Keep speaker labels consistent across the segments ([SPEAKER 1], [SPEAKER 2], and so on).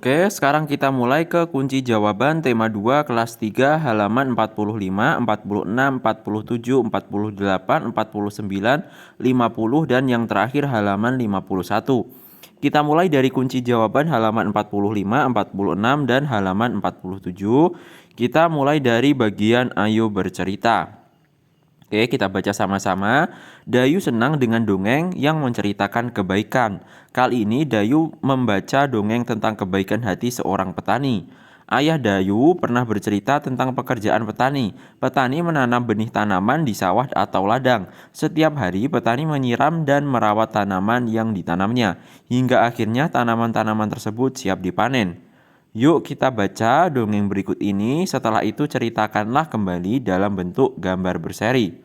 [SPEAKER 1] Oke, sekarang kita mulai ke kunci jawaban tema 2 kelas 3 halaman 45, 46, 47, 48, 49, 50 dan yang terakhir halaman 51. Kita mulai dari kunci jawaban halaman 45, 46 dan halaman 47. Kita mulai dari bagian ayo bercerita. Oke, kita baca sama-sama. Dayu senang dengan dongeng yang menceritakan kebaikan. Kali ini Dayu membaca dongeng tentang kebaikan hati seorang petani. Ayah Dayu pernah bercerita tentang pekerjaan petani. Petani menanam benih tanaman di sawah atau ladang. Setiap hari petani menyiram dan merawat tanaman yang ditanamnya, hingga akhirnya tanaman-tanaman tersebut siap dipanen. Yuk kita baca dongeng berikut ini, setelah itu ceritakanlah kembali dalam bentuk gambar berseri.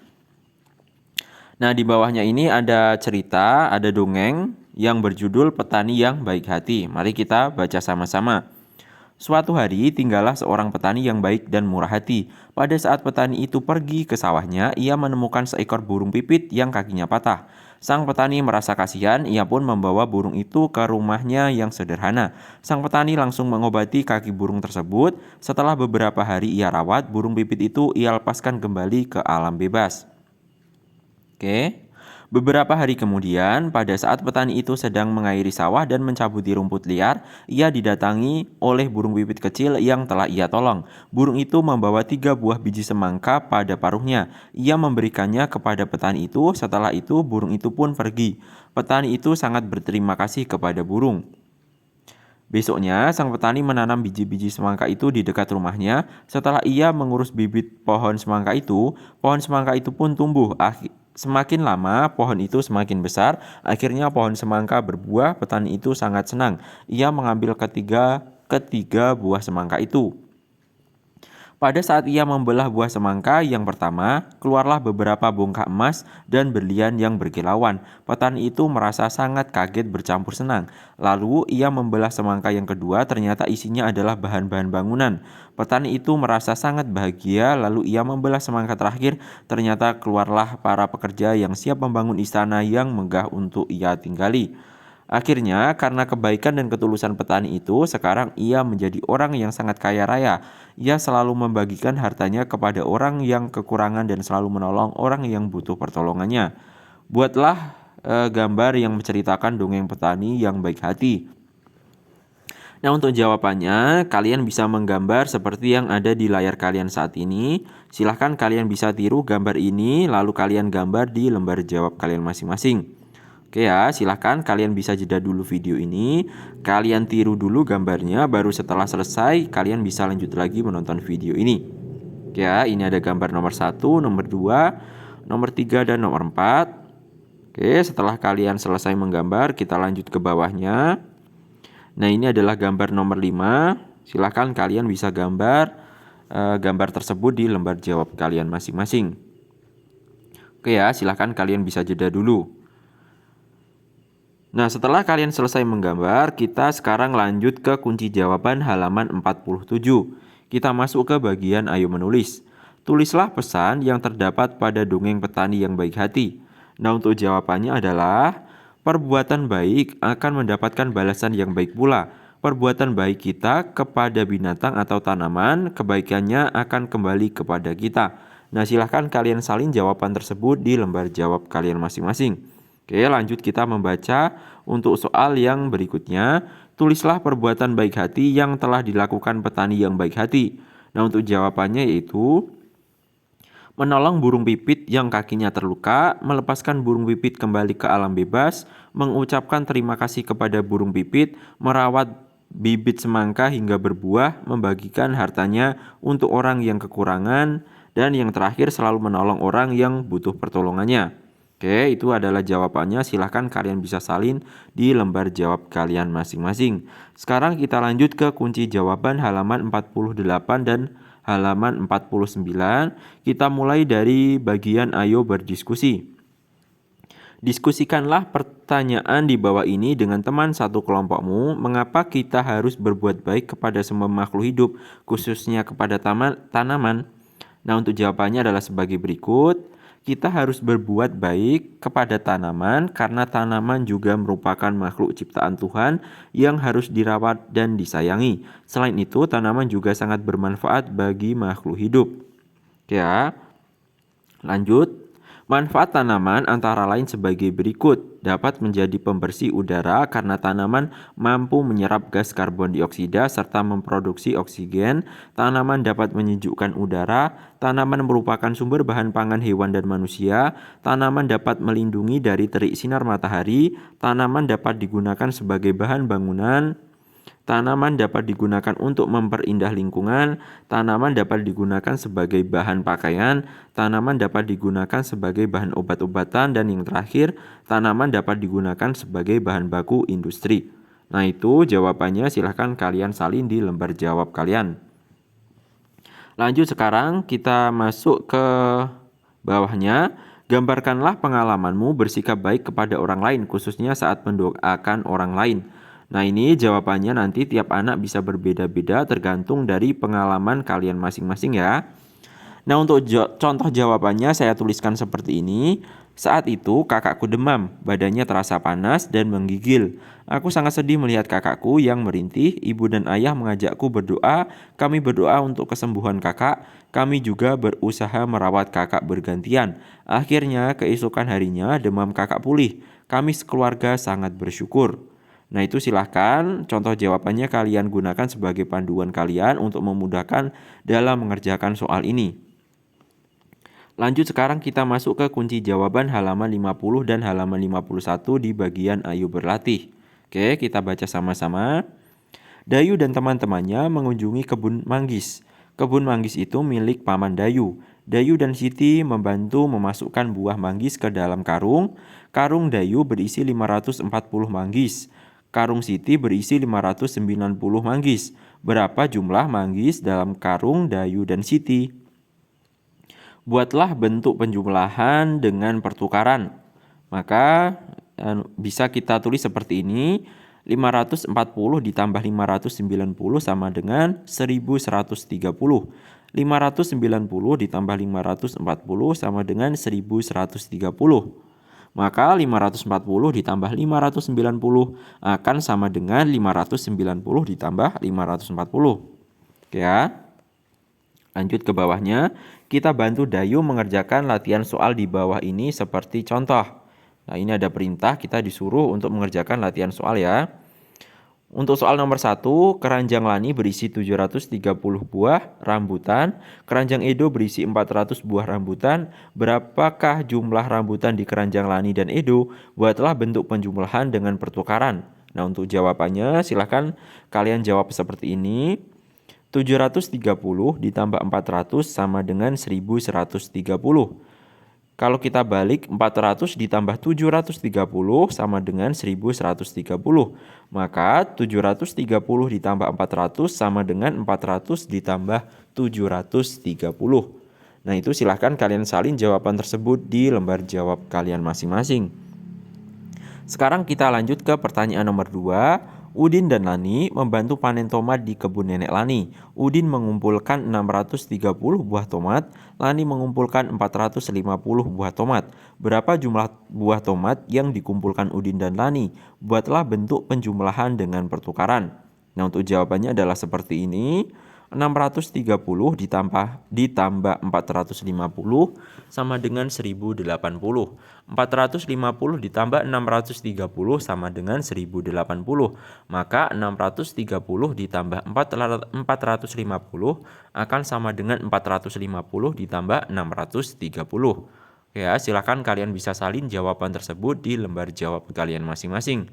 [SPEAKER 1] Nah, di bawahnya ini ada cerita, ada dongeng yang berjudul Petani yang Baik Hati. Mari kita baca sama-sama. Suatu hari tinggallah seorang petani yang baik dan murah hati. Pada saat petani itu pergi ke sawahnya, ia menemukan seekor burung pipit yang kakinya patah. Sang petani merasa kasihan, ia pun membawa burung itu ke rumahnya yang sederhana. Sang petani langsung mengobati kaki burung tersebut. Setelah beberapa hari ia rawat, burung pipit itu ia lepaskan kembali ke alam bebas. Oke. Beberapa hari kemudian, pada saat petani itu sedang mengairi sawah dan mencabuti rumput liar, ia didatangi oleh burung pipit kecil yang telah ia tolong. Burung itu membawa 3 buah biji semangka pada paruhnya. Ia memberikannya kepada petani itu, setelah itu burung itu pun pergi. Petani itu sangat berterima kasih kepada burung. Besoknya, sang petani menanam biji-biji semangka itu di dekat rumahnya. Setelah ia mengurus bibit pohon semangka itu pun tumbuh. Semakin lama, pohon itu semakin besar. Akhirnya pohon semangka berbuah. Petani itu sangat senang. Ia mengambil ketiga buah semangka itu. Pada saat ia membelah buah semangka yang pertama, keluarlah beberapa bongkah emas dan berlian yang berkilauan. Petani itu merasa sangat kaget bercampur senang. Lalu ia membelah semangka yang kedua, ternyata isinya adalah bahan-bahan bangunan. Petani itu merasa sangat bahagia, lalu ia membelah semangka terakhir, ternyata keluarlah para pekerja yang siap membangun istana yang megah untuk ia tinggali. Akhirnya, karena kebaikan dan ketulusan petani itu, sekarang ia menjadi orang yang sangat kaya raya. Ia selalu membagikan hartanya kepada orang yang kekurangan dan selalu menolong orang yang butuh pertolongannya. Buatlah gambar yang menceritakan dongeng petani yang baik hati. Nah, untuk jawabannya, kalian bisa menggambar seperti yang ada di layar kalian saat ini. Silahkan kalian bisa tiru gambar ini, lalu kalian gambar di lembar jawab kalian masing-masing. Oke ya, silahkan kalian bisa jeda dulu video ini, kalian tiru dulu gambarnya, baru setelah selesai kalian bisa lanjut lagi menonton video ini. Oke ya, ini ada gambar nomor 1, nomor 2, nomor 3, dan nomor 4. Oke, setelah kalian selesai menggambar, kita lanjut ke bawahnya. Nah, ini adalah gambar nomor 5, silahkan kalian bisa gambar gambar tersebut di lembar jawab kalian masing-masing. Oke ya, silahkan kalian bisa jeda dulu. Nah, setelah kalian selesai menggambar, kita sekarang lanjut ke kunci jawaban halaman 47. Kita masuk ke bagian ayo menulis. Tulislah pesan yang terdapat pada dongeng petani yang baik hati. Nah, untuk jawabannya adalah perbuatan baik akan mendapatkan balasan yang baik pula. Perbuatan baik kita kepada binatang atau tanaman, kebaikannya akan kembali kepada kita. Nah, silahkan kalian salin jawaban tersebut di lembar jawab kalian masing-masing. Oke, lanjut kita membaca untuk soal yang berikutnya. Tulislah perbuatan baik hati yang telah dilakukan petani yang baik hati. Nah, untuk jawabannya yaitu menolong burung pipit yang kakinya terluka, melepaskan burung pipit kembali ke alam bebas, mengucapkan terima kasih kepada burung pipit, merawat bibit semangka hingga berbuah, membagikan hartanya untuk orang yang kekurangan, dan yang terakhir selalu menolong orang yang butuh pertolongannya. Oke, itu adalah jawabannya. Silahkan kalian bisa salin di lembar jawab kalian masing-masing. Sekarang kita lanjut ke kunci jawaban halaman 48 dan halaman 49. Kita mulai dari bagian ayo berdiskusi. Diskusikanlah pertanyaan di bawah ini dengan teman satu kelompokmu. Mengapa kita harus berbuat baik kepada semua makhluk hidup, khususnya kepada tanaman? Nah, untuk jawabannya adalah sebagai berikut. kita harus berbuat baik kepada tanaman karena tanaman juga merupakan makhluk ciptaan Tuhan yang harus dirawat dan disayangi. Selain itu, tanaman juga sangat bermanfaat bagi makhluk hidup. Ya, lanjut. Manfaat tanaman antara lain sebagai berikut. Dapat menjadi pembersih udara karena tanaman mampu menyerap gas karbon dioksida serta memproduksi oksigen. Tanaman dapat menyejukkan udara. Tanaman merupakan sumber bahan pangan hewan dan manusia. Tanaman dapat melindungi dari terik sinar matahari. Tanaman dapat digunakan sebagai bahan bangunan. Tanaman dapat digunakan untuk memperindah lingkungan, tanaman dapat digunakan sebagai bahan pakaian, tanaman dapat digunakan sebagai bahan obat-obatan, dan yang terakhir, tanaman dapat digunakan sebagai bahan baku industri. Nah itu jawabannya, silahkan kalian salin di lembar jawab kalian. Lanjut sekarang kita masuk ke bawahnya. Gambarkanlah pengalamanmu bersikap baik kepada orang lain, khususnya saat mendoakan orang lain. Nah ini jawabannya nanti tiap anak bisa berbeda-beda tergantung dari pengalaman kalian masing-masing ya. Nah untuk contoh jawabannya saya tuliskan seperti ini. Saat itu kakakku demam, badannya terasa panas dan menggigil. Aku sangat sedih melihat kakakku yang merintih. Ibu dan ayah mengajakku berdoa. Kami berdoa untuk kesembuhan kakak. Kami juga berusaha merawat kakak bergantian. Akhirnya keesokan harinya demam kakak pulih. Kami sekeluarga sangat bersyukur. Nah itu silahkan contoh jawabannya kalian gunakan sebagai panduan kalian untuk memudahkan dalam mengerjakan soal ini. Lanjut sekarang kita masuk ke kunci jawaban halaman 50 dan halaman 51 di bagian Ayo Berlatih. Oke, kita baca sama-sama. Dayu dan teman-temannya mengunjungi kebun manggis. Kebun manggis itu milik Paman Dayu. Dayu dan Siti membantu memasukkan buah manggis ke dalam karung. Karung Dayu berisi 540 manggis. Karung Siti berisi 590 manggis. Berapa jumlah manggis dalam karung Dayu dan Siti? Buatlah bentuk penjumlahan dengan pertukaran. Maka bisa kita tulis seperti ini. 540 ditambah 590 sama dengan 1130. 590 ditambah 540 sama dengan 1130. Maka 540 ditambah 590 akan sama dengan 590 ditambah 540. Oke ya. Lanjut ke bawahnya. Kita bantu Dayu mengerjakan latihan soal di bawah ini seperti contoh. Nah ini ada perintah, kita disuruh untuk mengerjakan latihan soal ya. Untuk soal nomor 1, keranjang Lani berisi 730 buah rambutan, keranjang Edo berisi 400 buah rambutan. Berapakah jumlah rambutan di keranjang Lani dan Edo? Buatlah bentuk penjumlahan dengan pertukaran. Nah, untuk jawabannya silahkan kalian jawab seperti ini. 730 ditambah 400 sama dengan 1130. Kalau kita balik 400 ditambah 730 sama dengan 1130. Maka 730 ditambah 400 sama dengan 400 ditambah 730. Nah itu silahkan kalian salin jawaban tersebut di lembar jawab kalian masing-masing. Sekarang kita lanjut ke pertanyaan nomor 2. Udin dan Lani membantu panen tomat di kebun nenek Lani. Udin mengumpulkan 630 buah tomat, Lani mengumpulkan 450 buah tomat. Berapa jumlah buah tomat yang dikumpulkan Udin dan Lani? Buatlah bentuk penjumlahan dengan pertukaran. Nah, untuk jawabannya adalah seperti ini. 630 ditambah 450 sama dengan 1080. 450 ditambah 630 sama dengan 1080. Maka 630 ditambah 450 akan sama dengan 450 ditambah 630. Ya, silakan kalian bisa salin jawaban tersebut di lembar jawab kalian masing-masing.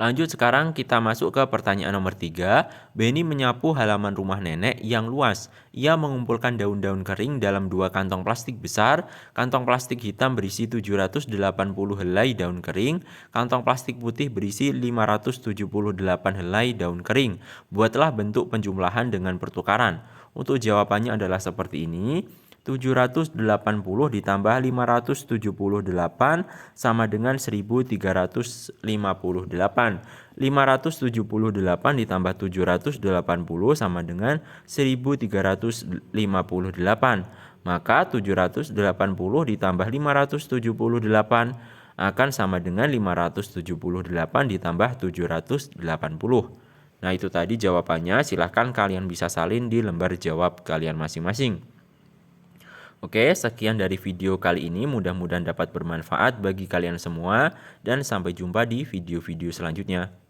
[SPEAKER 1] Lanjut sekarang kita masuk ke pertanyaan nomor 3. Benny menyapu halaman rumah nenek yang luas. Ia mengumpulkan daun-daun kering dalam 2 kantong plastik besar. Kantong plastik hitam berisi 780 helai daun kering. Kantong plastik putih berisi 578 helai daun kering. Buatlah bentuk penjumlahan dengan pertukaran. Untuk jawabannya adalah seperti ini. 780 ditambah 578 sama dengan 1358. 578 ditambah 780 sama dengan 1358. Maka 780 ditambah 578 akan sama dengan 578 ditambah 780. Nah itu tadi jawabannya, silahkan kalian bisa salin di lembar jawab kalian masing-masing. Oke, sekian dari video kali ini, mudah-mudahan dapat bermanfaat bagi kalian semua dan sampai jumpa di video-video selanjutnya.